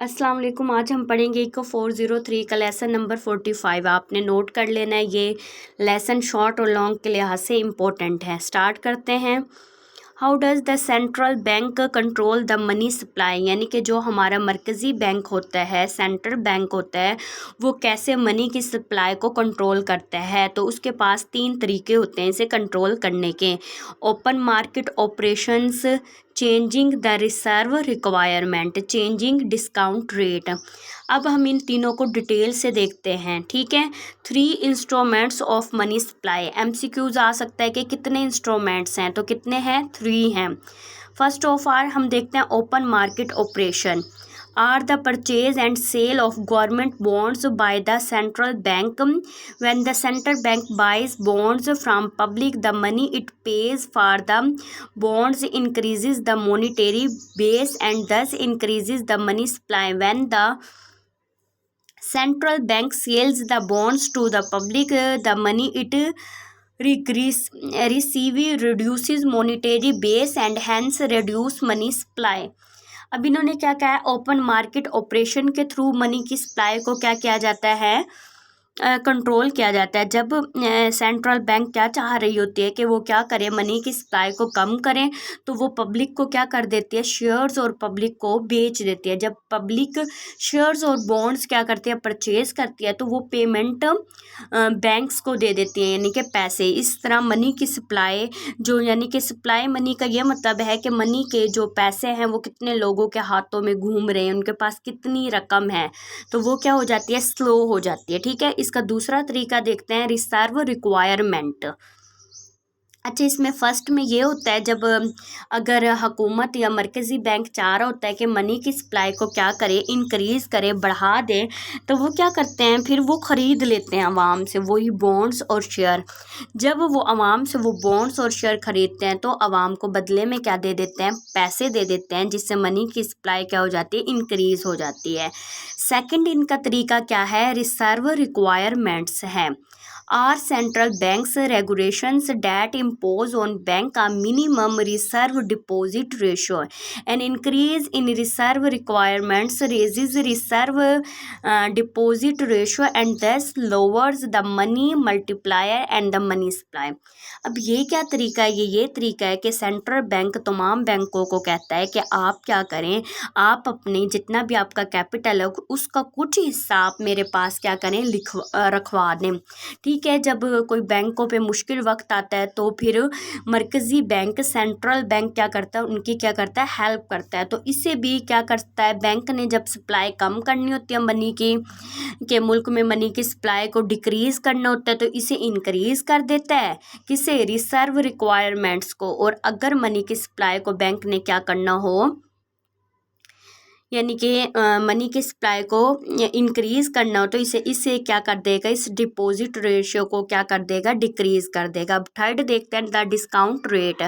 अस्सलाम वालेकुम। आज हम पढ़ेंगे इको 403 का लेसन नंबर 45। आपने नोट कर लेना है, ये लेसन शॉर्ट और लॉन्ग के लिहाज से इम्पोर्टेंट है। स्टार्ट करते हैं। How does the central bank control the money supply, यानी कि जो हमारा मरकज़ी बैंक होता है, सेंट्रल बैंक होता है, वो कैसे मनी की सप्लाई को कंट्रोल करता है। तो उसके पास 3 तरीके होते हैं इसे कंट्रोल करने के। Open market operations, changing the reserve requirement, changing discount rate. अब हम इन तीनों को डिटेल से देखते हैं, ठीक है। 3 instruments of money supply, MCQs आ सकता है कि कितने इंस्ट्रूमेंट्स हैं, तो कितने हैं, 3 हैं। फर्स्ट ऑफ ऑल हम देखते हैं open market operation are the purchase and sale of government bonds by the central bank. When the central bank buys bonds from public, the money it pays for the bonds increases the monetary base and thus increases the money supply. When the central bank sells the bonds to the public, the money it receive reduces monetary base and hence reduce money supply. अब इन्होंने क्या कहा है, open market operation के through money की supply को क्या किया जाता है, कंट्रोल किया जाता है। जब सेंट्रल बैंक क्या चाह रही होती है कि वो क्या करे, मनी की सप्लाई को कम करें, तो वो पब्लिक को क्या कर देती है, शेयर्स और पब्लिक को बेच देती है। जब पब्लिक शेयर्स और बॉन्ड्स क्या करती है, परचेज करती है, तो वो पेमेंट बैंक्स को दे देती है, यानी कि पैसे। इस तरह मनी की सप्लाई जो, यानी कि सप्लाई मनी का ये मतलब है कि मनी के जो पैसे हैं वो कितने लोगों के हाथों में घूम रहे हैं, उनके पास कितनी रकम है, तो वो क्या हो जाती है, स्लो हो जाती है, ठीक है। इसका दूसरा तरीका देखते हैं, रिजर्व रिक्वायरमेंट। अच्छा, इसमें फर्स्ट में ये होता है, जब अगर हुकूमत या मरकज़ी बैंक चाह रहा होता है कि मनी की सप्लाई को क्या करे, इंक्रीज़ करे, बढ़ा दे, तो वो क्या करते हैं, फिर वो ख़रीद लेते हैं आवाम से वही बॉन्ड्स और शेयर। जब वो आवाम से वो बॉन्ड्स और शेयर ख़रीदते हैं, तो आवाम को बदले में क्या दे देते हैं, पैसे दे देते हैं, जिससे मनी की सप्लाई क्या हो जाती है, इंक्रीज़ हो जाती है। सेकंड इनका तरीका क्या है, रिजर्व रिक्वायरमेंट्स है। Are central banks regulations that impose on bank a minimum reserve deposit ratio. An increase in reserve requirements raises reserve deposit ratio and thus lowers the money multiplier and the money supply. अब ये क्या तरीका है, ये तरीका है कि central bank तमाम बैंकों को कहता है कि आप क्या करें, आप अपने जितना भी आपका कैपिटल है उसका कुछ हिस्सा आप मेरे पास क्या करें, रखवा दें, ठीक है। जब कोई बैंकों पे मुश्किल वक्त आता है, तो फिर मरकज़ी बैंक, सेंट्रल बैंक क्या करता है, उनकी क्या करता है, हेल्प करता है। तो इससे भी क्या करता है, बैंक ने जब सप्लाई कम करनी होती है मनी की, के मुल्क में मनी की सप्लाई को डिक्रीज़ करना होता है, तो इसे इंक्रीज़ कर देता है, किसे, रिजर्व रिक्वायरमेंट्स को। और अगर मनी की सप्लाई को बैंक ने क्या करना हो, यानी कि मनी की सप्लाई को इंक्रीज़ करना हो, तो इसे क्या कर देगा, इस डिपॉजिट रेशियो को क्या कर देगा, डिक्रीज़ कर देगा। अब थर्ड देखते हैं, द डिस्काउंट रेट।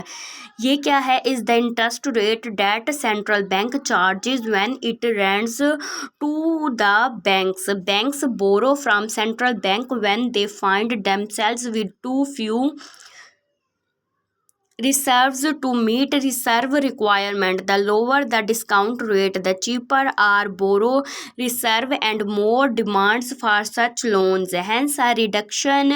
ये क्या है, is the interest rate that central bank charges when it rents to the banks borrow from central bank when they find themselves with too few reserves to meet reserve requirement. The lower the discount rate, the cheaper are borrow reserve and more demands for such loans. Hence a reduction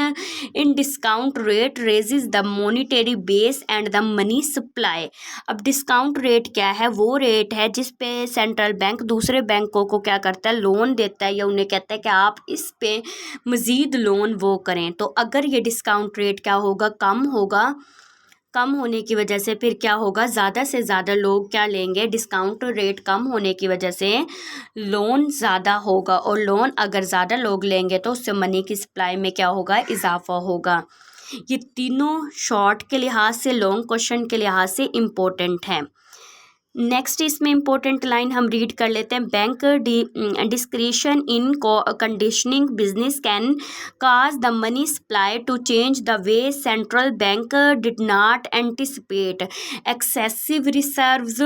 in discount rate raises the monetary base and the money supply. अब discount rate क्या है, वो rate है जिस पे central bank दूसरे बैंकों को क्या करता है, लोन देता है, या उन्हें कहता है कि आप इस पे मज़ीद लोन वो करें। तो अगर ये डिस्काउंट रेट क्या होगा, कम होगा, कम होने की वजह से फिर क्या होगा, ज़्यादा से ज़्यादा लोग क्या लेंगे, डिस्काउंट रेट कम होने की वजह से लोन ज़्यादा होगा, और लोन अगर ज़्यादा लोग लेंगे तो उससे मनी की सप्लाई में क्या होगा, इजाफा होगा। ये तीनों शॉर्ट के लिहाज से, लॉन्ग क्वेश्चन के लिहाज से इम्पोर्टेंट हैं। नेक्स्ट इसमें इंपॉर्टेंट लाइन हम रीड कर लेते हैं, bank discretion in conditioning business can cause the money supply to change the way central bank did not anticipate excessive reserves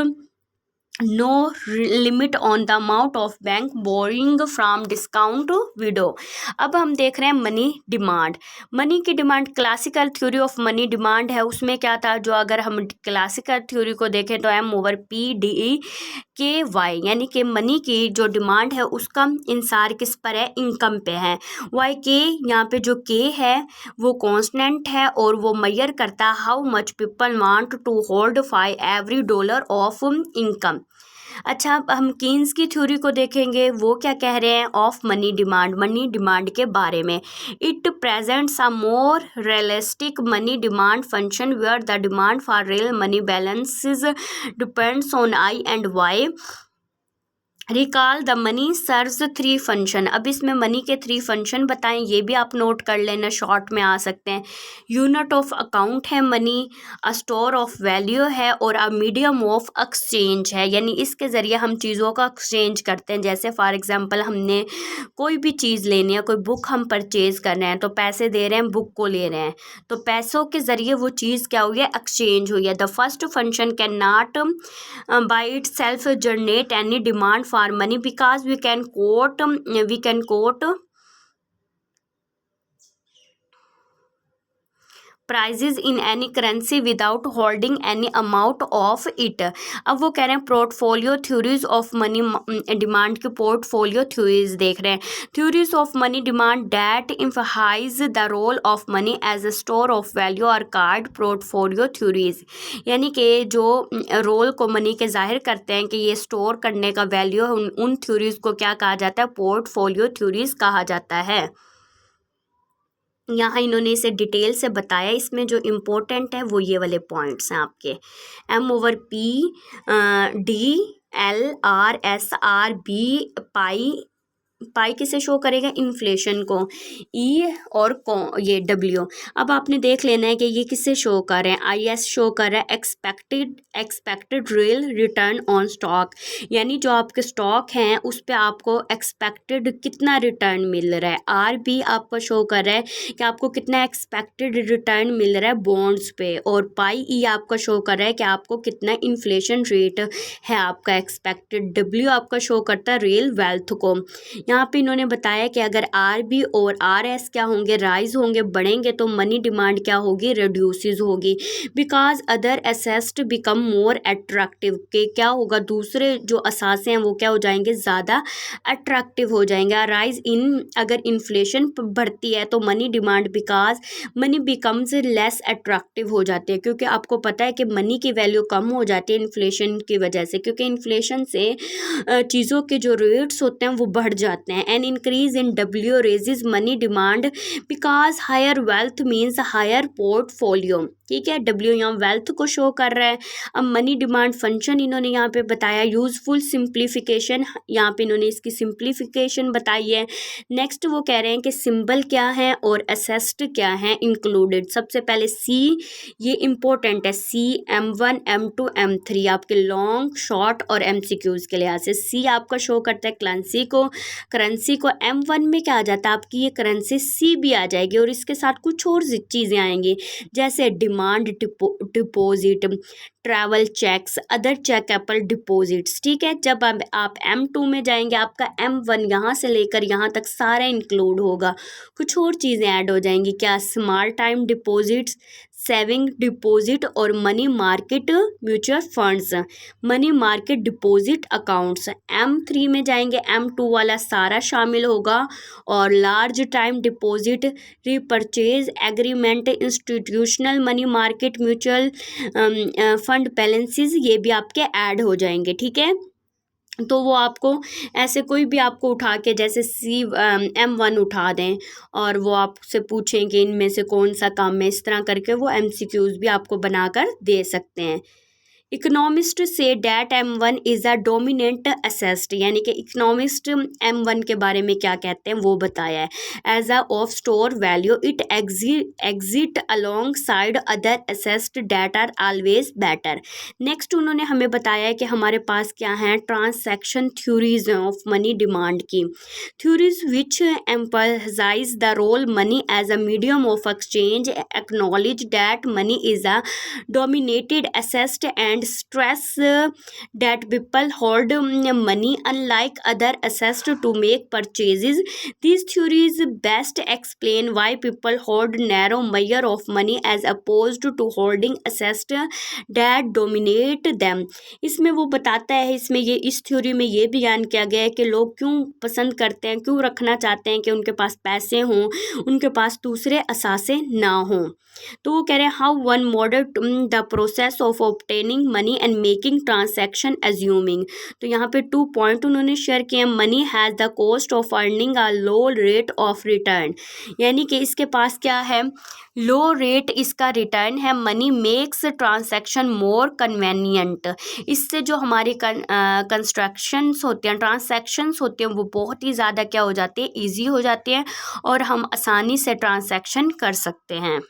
no limit on the amount of bank borrowing from discount window. अब हम देख रहे हैं money demand. Money की demand classical theory of money demand है, उसमें क्या था, जो अगर हम क्लासिकल थ्योरी को देखें तो M/P/DE/KY, यानी कि मनी की जो डिमांड है उसका इंसार किस पर है, इनकम पे है। वाई के, यहाँ पे जो के है वो कॉन्स्टेंट है और वो मेजर करता है how much people want to hold phi every dollar of income. अच्छा, अब हम कीन्स की थ्योरी को देखेंगे, वो क्या कह रहे हैं ऑफ मनी डिमांड के बारे में। It presents a more realistic money demand function where the demand for real money balances depends on I and Y. Recall the money serves 3 function. अब इसमें मनी के 3 फंक्शन बताएं, ये भी आप नोट कर लेना, शॉर्ट में आ सकते हैं। यूनिट ऑफ अकाउंट है money, a store of value है और अ मीडियम ऑफ एक्सचेंज है, यानी इसके ज़रिए हम चीज़ों का एक्सचेंज करते हैं। जैसे फॉर एग्जांपल हमने कोई भी चीज़ लेनी है, कोई बुक हम परचेज कर रहे हैं तो पैसे दे रहे हैं, बुक को ले रहे हैं, तो पैसों के ज़रिए वो चीज़ क्या हुई है, एक्सचेंज हुई है। The first function can not by itself generate any demand for money because we can quote prices in any currency without holding any amount of it. अब वो कह रहे हैं portfolio theories of money demand के portfolio theories देख रहे हैं। Theories of money demand that emphasize the role of money as a store of value और कार्ड पोर्टफोलियो थ्योरीज, यानी कि जो रोल को मनी के जाहिर करते हैं कि ये स्टोर करने का वैल्यू है, उन थ्योरीज को क्या कहा जाता है, पोर्टफोलियो थ्योरीज कहा जाता है। यहाँ इन्होंने इसे डिटेल से बताया, इसमें जो इम्पोर्टेंट है वो ये वाले पॉइंट्स हैं आपके। M/P/D/L/R/S/R/B पाई किसे शो करेगा, इन्फ्लेशन को, ई और ये डब्ल्यू। अब आपने देख लेना है कि ये किसे शो कर रहे हैं, IS शो कर रहा है expected real return on stock, यानी जो आपके स्टॉक हैं उस पे आपको एक्सपेक्टेड कितना रिटर्न मिल रहा है। RB आपको शो कर रहा है कि आपको कितना एक्सपेक्टेड रिटर्न मिल रहा है बॉन्ड्स पे, और पाई ई आपका शो कर रहा है कि आपको कितना इन्फ्लेशन रेट है आपका एक्सपेक्टेड। डब्ल्यू आपका शो करता है रियल वेल्थ को। यहाँ पे इन्होंने बताया कि अगर RB और RS क्या होंगे, राइज होंगे, बढ़ेंगे, तो मनी डिमांड क्या होगी, रिड्यूसेस होगी, because other assets become more attractive, के क्या होगा, दूसरे जो असासे हैं वो क्या हो जाएंगे, ज़्यादा अट्रैक्टिव हो जाएंगे। राइज इन, अगर इन्फ्लेशन बढ़ती है तो money demand, because money becomes less attractive हो जाती है, क्योंकि आपको पता है कि मनी की वैल्यू कम हो जाती है इन्फ्लेशन की वजह से, क्योंकि इन्फ्लेशन से चीज़ों के जो रेट्स होते हैं वो बढ़ जाते हैं। An increase in W raises money demand because higher wealth means higher portfolio, ठीक है। डब्ल्यू यहाँ वेल्थ को शो कर रहा है। अब मनी डिमांड फंक्शन इन्होंने यहाँ पे बताया, यूजफुल सिंप्लीफिकेशन, यहाँ पे इन्होंने इसकी सिंप्लीफिकेशन बताई है। नेक्स्ट वो कह रहे हैं कि सिंबल क्या है और असेस्ड क्या है इंक्लूडेड। सबसे पहले सी, ये इंपॉर्टेंट है, सी M1 M2 M3 आपके लॉन्ग, शॉर्ट और MCQs के लिहाज से। सी आपका शो करता है करेंसी को M1 में क्या आ जाता है, आपकी ये करेंसी सी भी आ जाएगी और इसके साथ कुछ और चीज़ें आएंगी, जैसे demand deposit, travel cheques, other checkable deposits, ठीक है। जब आप M2 में जाएंगे, आपका M1 यहाँ से लेकर यहाँ तक सारा इंक्लूड होगा, कुछ और चीज़ें ऐड हो जाएंगी, क्या, small time deposits, saving deposit और money market mutual funds, money market deposit accounts. M3 में जाएंगे, M2 वाला सारा शामिल होगा, और large time deposit, repurchase agreement, institutional money market mutual fund balances, ये भी आपके ऐड हो जाएंगे, ठीक है। तो वो आपको ऐसे कोई भी आपको उठा के, जैसे M1 उठा दें और वो आपसे पूछें कि इनमें से कौन सा काम है, इस तरह करके वो MCQs भी आपको बनाकर दे सकते हैं। Economist say that M1 is a dominant asset, यानी कि इकोनॉमिस्ट M1 के बारे में क्या कहते हैं वो बताया है। As a of store value it exit alongside other asset that are always better. Next उन्होंने हमें बताया है कि हमारे पास क्या है, transaction theories of money demand की, theories which emphasize the role money as a medium of exchange, acknowledge that money is a dominated asset and and stress that people hold money unlike other assets to make purchases. These theories best explain why people hold narrow measure of money as opposed to holding assets that dominate them. इसमें वो बताता है, इसमें ये इस theory में ये बयान किया गया है कि लोग क्यों पसंद करते हैं, क्यों रखना चाहते हैं कि उनके पास पैसे हों, उनके पास दूसरे असासे ना हों. तो वो कह रहे हैं how one model the process of obtaining money and making transaction assuming. तो यहाँ पे 2 पॉइंट उन्होंने शेयर किए. Money has the cost of earning a low rate of return, यानी कि इसके पास क्या है, लो रेट इसका रिटर्न है. मनी मेक्स ट्रांसैक्शन मोर कन्वेनियंट, इससे जो हमारी कंस्ट्रक्शंस होते हैं, ट्रांसैक्शंस होते हैं, वो बहुत ही ज़्यादा क्या हो जाती है, ईजी हो जाती हैं और हम आसानी से ट्रांसैक्शन कर सकते हैं.